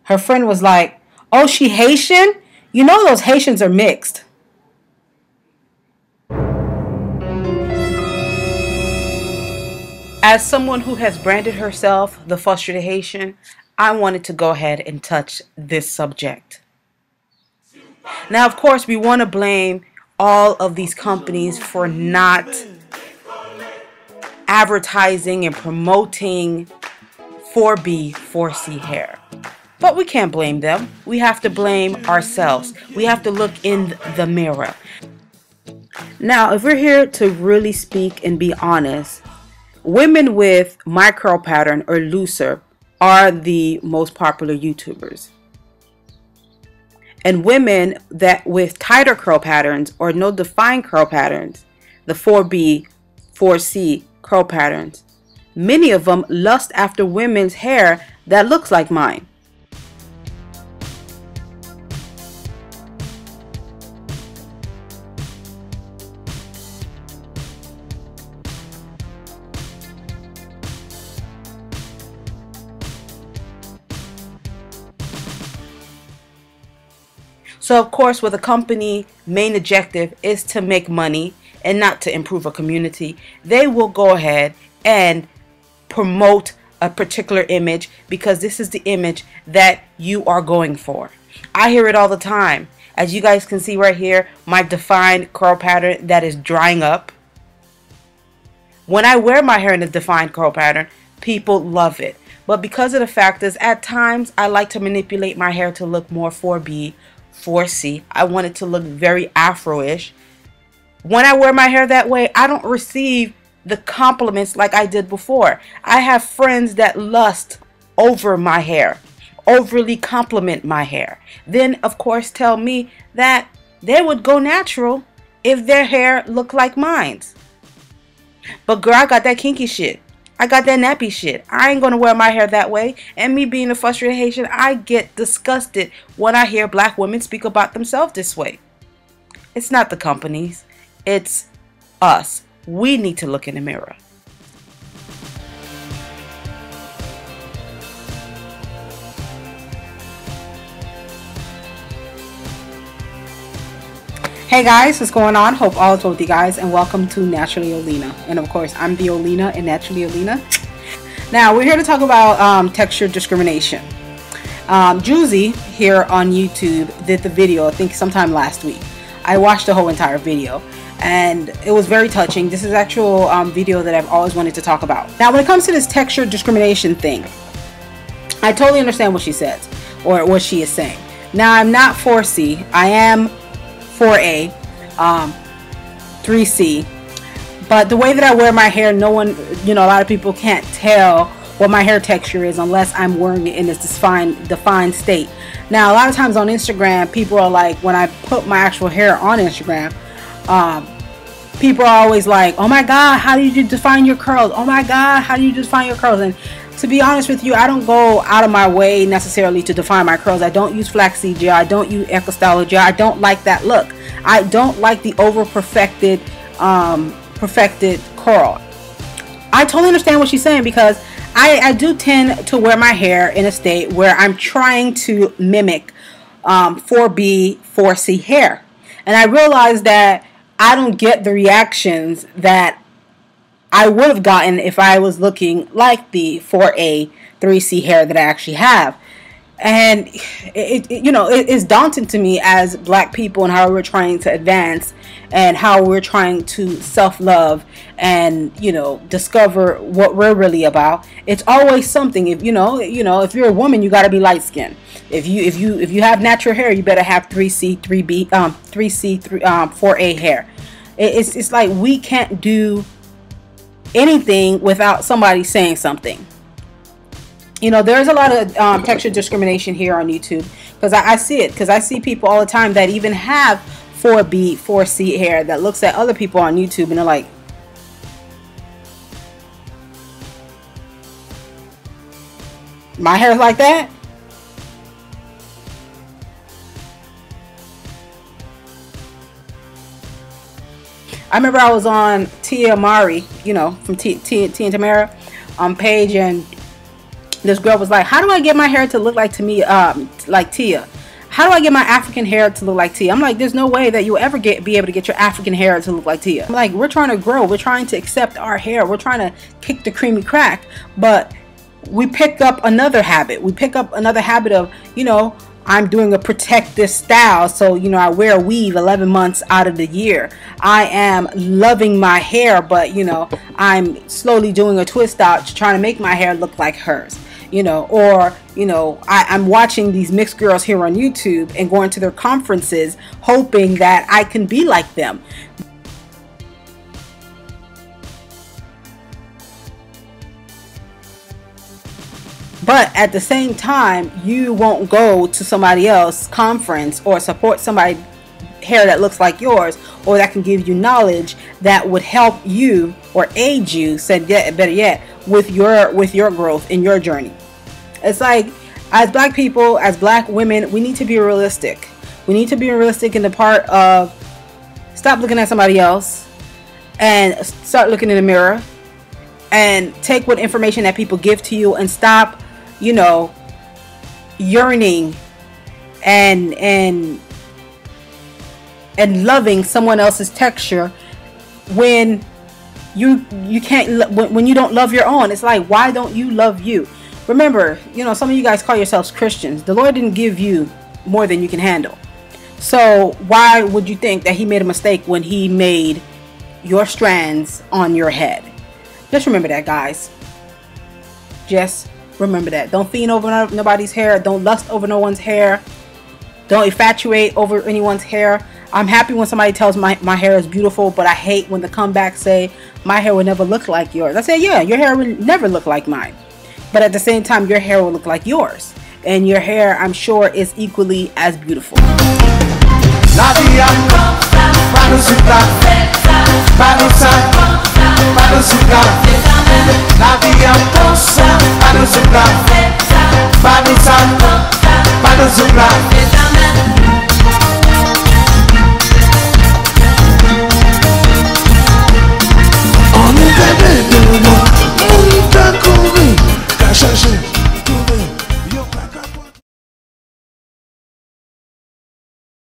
Her friend was like, oh, she Haitian? You know those Haitians are mixed. As someone who has branded herself the frustrated Haitian, I wanted to go ahead and touch this subject. Now, of course, we want to blame all of these companies for not advertising and promoting 4B, 4C hair. But we can't blame them. We have to blame ourselves. We have to look in the mirror. Now, if we're here to really speak and be honest, women with my curl pattern or looser are the most popular YouTubers. And women that with tighter curl patterns or no defined curl patterns, the 4B, 4C curl patterns, many of them lust after women's hair that looks like mine. So of course, with a company main objective is to make money and not to improve a community, they will go ahead and promote a particular image because this is the image that you are going for. I hear it all the time. As you guys can see right here, my defined curl pattern that is drying up. When I wear my hair in a defined curl pattern, people love it. But because of the fact is, at times I like to manipulate my hair to look more 4B, 4C. I want it to look very Afro-ish. When I wear my hair that way, I don't receive the compliments like I did before. I have friends that lust over my hair, overly compliment my hair. Then, of course, tell me that they would go natural if their hair looked like mine's. But girl, I got that kinky shit. I got that nappy shit. I ain't gonna wear my hair that way. And me being a frustrated Haitian, I get disgusted when I hear black women speak about themselves this way. It's not the companies. It's us. We need to look in the mirror. Hey guys, what's going on? Hope all is well with you guys, and welcome to Naturally Olina. And of course, I'm the Olina and Naturally Olina. Now, we're here to talk about texture discrimination. Jouelzy here on YouTube did the video, I think sometime last week. I watched the whole entire video, and it was very touching. This is actual video that I've always wanted to talk about. Now, when it comes to this texture discrimination thing, I totally understand what she says, or what she is saying. Now, I'm not 4C. I am 4A, 3C, but the way that I wear my hair, no one, a lot of people can't tell what my hair texture is unless I'm wearing it in this defined state. Now, a lot of times on Instagram, people are like, when I put my actual hair on Instagram, people are always like, oh my God, how do you define your curls? Oh my God, how do you define your curls? And to be honest with you, I don't go out of my way necessarily to define my curls. I don't use flaxseed gel. I don't use Eco Styler gel. I don't like that look. I don't like the over perfected curl. I totally understand what she's saying, because I do tend to wear my hair in a state where I'm trying to mimic 4B, 4C hair. And I realize that I don't get the reactions that I would have gotten if I was looking like the 4A, 3C hair that I actually have. And it's daunting to me as black people, and how we're trying to advance and how we're trying to self-love and discover what we're really about. It's always something. If you're a woman, you got to be light skinned. If you have natural hair, you better have 3C, 3B, 3C, 4A hair. It's like we can't do anything without somebody saying something. There's a lot of texture discrimination here on YouTube, because I see it, because I see people all the time that even have 4B, 4C hair that looks at other people on YouTube and they're like, my hair's like that? I remember I was on Tia Mari, from T and Tamara page, and This girl was like, how do I get my hair to look like like Tia? How do I get my African hair to look like Tia? I'm like, there's no way that you'll ever be able to get your African hair to look like Tia. I'm like, we're trying to grow. We're trying to accept our hair. We're trying to kick the creamy crack. But we pick up another habit. We pick up another habit of, you know, I'm doing a protect this style. So, you know, I wear a weave 11 months out of the year. I am loving my hair, but, you know, I'm slowly doing a twist out to try to make my hair look like hers. You know, or, you know, I'm watching these mixed girls here on YouTube and going to their conferences hoping that I can be like them. But at the same time, you won't go to somebody else's conference or support somebody's hair that looks like yours, or that can give you knowledge that would help you or aid you, better yet, with your growth in your journey. It's like, as black people, as black women, we need to be realistic. We need to be realistic in the part of stop looking at somebody else and start looking in the mirror and take what information that people give to you and stop, you know, yearning and loving someone else's texture when you can't, when you don't love your own. It's like, why don't you love you? Remember, you know, some of you guys call yourselves Christians. The Lord didn't give you more than you can handle. So why would you think that he made a mistake when he made your strands on your head? Just remember that, guys. Just remember that. Don't fiend over nobody's hair. Don't lust over no one's hair. Don't infatuate over anyone's hair. I'm happy when somebody tells my hair is beautiful, but I hate when the comebacks say my hair will never look like yours. I say, yeah, your hair will never look like mine. But at the same time, your hair will look like yours. And your hair, I'm sure, is equally as beautiful. Nadia,